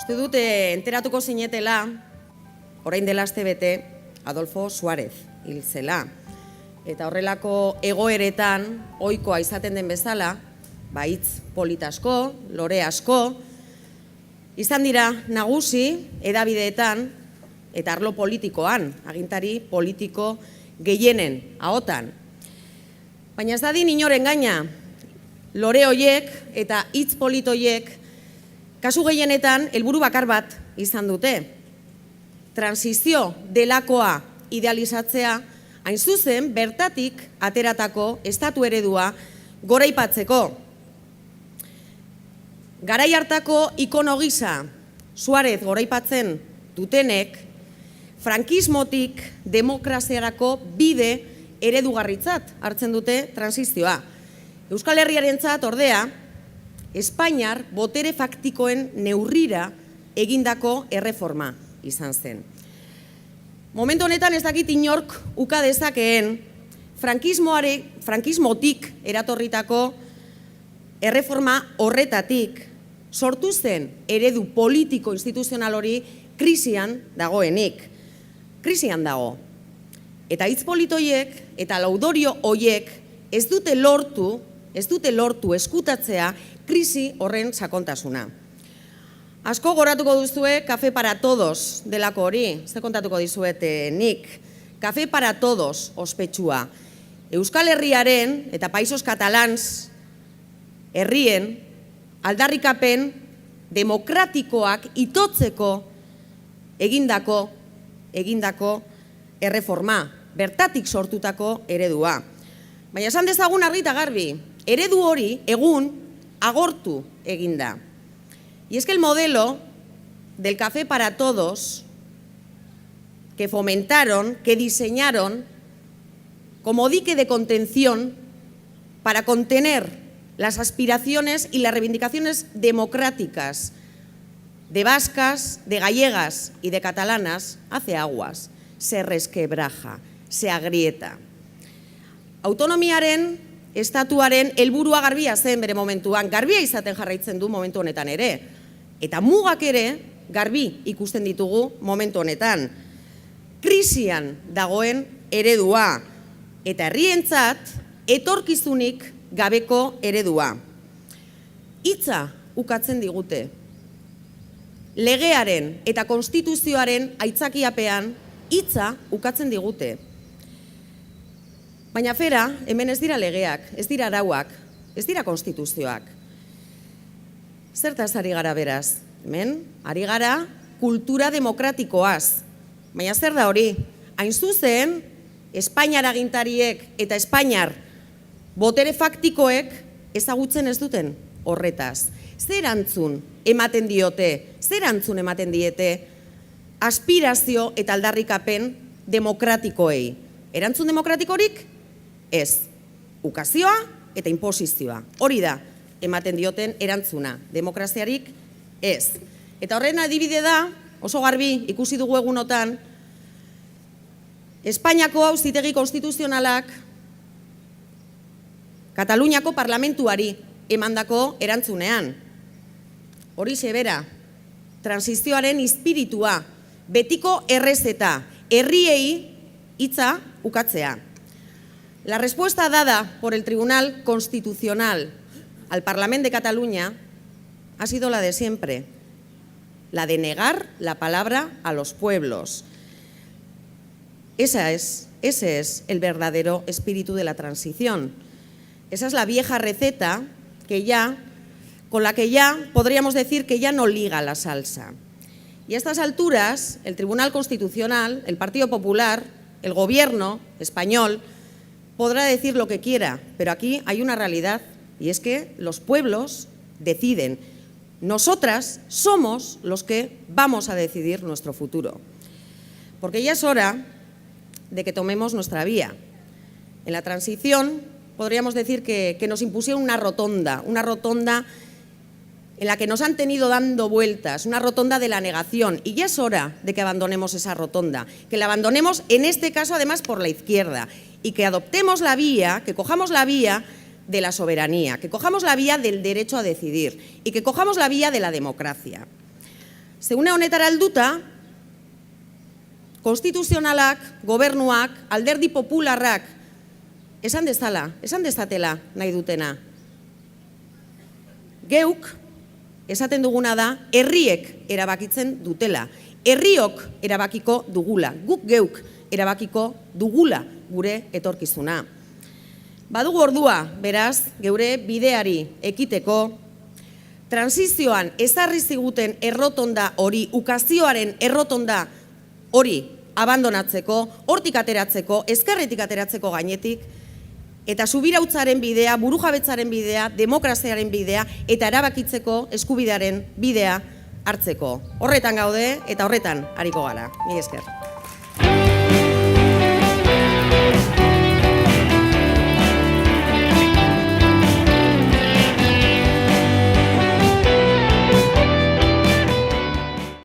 Uste dute enteratuko zinetela, orain dela astebete, Adolfo Suárez hil zela. Eta horrelako egoeretan, ohikoa izaten den bezala, hitz polit asko, lore asko, izan dira nagusi hedabideetan eta arlo politikoan, agintari politiko gehienen ahotan. Baina ez dadin inoren gaina, lore hoiek eta hitz polit hoiek kasu gehienetan helburu bakar bat izan dute. Transizio delakoa idealizatzea, hain zuzen bertatik ateratako estatu eredua goraipatzeko. Garai hartako ikono gisa Suárez goraipatzen dutenek, frankismotik demokraziarako bide eredugarritzat hartzen dute transizioa. Euskal Herriarentzat ordea, Espainiar botere faktikoen neurrira egindako erreforma izan zen. Momentu honetan ez dakit inork uka dezakeen frankismotik eratorritako erreforma horretatik sortu zen eredu politiko instituzional hori krisian dagoenik. Krisian dago. Eta hitz polit hoiek eta laudorio hoiek ez dute lortu eskutatzea krisi horren sakontasuna. Asko goratuko duzue Café para Todos delako hori, ze kontatuko dizuet nik. Café para Todos ospetsua. Euskal Herriaren eta Països Catalans herrien aldarrikapen demokratikoak itotzeko egindako erreforma, bertatik sortutako eredua. Baina esan dezagun argi eta garbi, eredu hori egun agortu eginda. Y es que el modelo del Café para Todos que fomentaron, que diseñaron como dique de contención para contener las aspiraciones y las reivindicaciones democráticas de vascas, de gallegas y de catalanas, hace aguas, se resquebraja, se agrieta. Autonomiaren, estatuaren helburua garbia zen bere momentuan, garbia izaten jarraitzen du momentu honetan ere, eta mugak ere garbi ikusten ditugu momentu honetan. Krisian dagoen eredua eta herrientzat etorkizunik gabeko eredua. Hitza ukatzen digute. Legearen eta konstituzioaren aitzakiapean hitza ukatzen digute. Baina fera, hemen ez dira legeak, ez dira arauak, ez dira konstituzioak. Zertaz ari gara beraz? Hemen, ari gara kultura demokratikoaz. Baina zer da hori? Hain zuzen, Espainiar agintariek eta Espainiar botere faktikoek ezagutzen ez duten horretaz. Zer erantzun ematen diete aspirazio eta aldarrikapen demokratikoei? Erantzun demokratikorik? Ez. Ukazioa eta inposizioa. Hori da ematen dioten erantzuna. Demokraziarik ez. Eta horren adibide da, oso garbi ikusi dugu egunotan, Espainiako Auzitegi Konstituzionalak Kataluniako parlamentuari emandako erantzunean. Horixe bera, transizioaren espiritua, betiko errezeta, herriei hitza ukatzea. La respuesta dada por el Tribunal Constitucional al Parlamento de Cataluña ha sido la de siempre, la de negar la palabra a los pueblos. Ese es el verdadero espíritu de la transición. Esa es la vieja receta con la que ya podríamos decir que ya no liga la salsa. Y a estas alturas, el Tribunal Constitucional, el Partido Popular, el Gobierno español, podrá decir lo que quiera, pero aquí hay una realidad, y es que los pueblos deciden. Nosotras somos los que vamos a decidir nuestro futuro. Porque ya es hora de que tomemos nuestra vía. En la transición podríamos decir que nos impusieron una rotonda en la que nos han tenido dando vueltas, una rotonda de la negación, y ya es hora de que abandonemos esa rotonda, que la abandonemos en este caso además por la izquierda, y que adoptemos la vía, que cojamos la vía de la soberanía, que cojamos la vía del derecho a decidir y que cojamos la vía de la democracia. Zegune honetara helduta, konstituzionalak, gobernuak, alderdi popularrak esan dezatela nahi dutena. Geuk, esaten duguna da, herriek erabakitzen dutela. Herriok erabakiko dugula, guk geuk erabakiko dugula gure etorkizuna. Badugu ordua, beraz, geure bideari ekiteko, transizioan ezarri ziguten errotonda hori, ukazioaren errotonda hori abandonatzeko, hortik ateratzeko, ezkerretik ateratzeko gainetik, eta subirautzaren bidea, burujabetzaren bidea, demokraziaren bidea, eta erabakitzeko eskubidearen bidea hartzeko. Horretan gaude eta horretan ariko gara. Mila esker.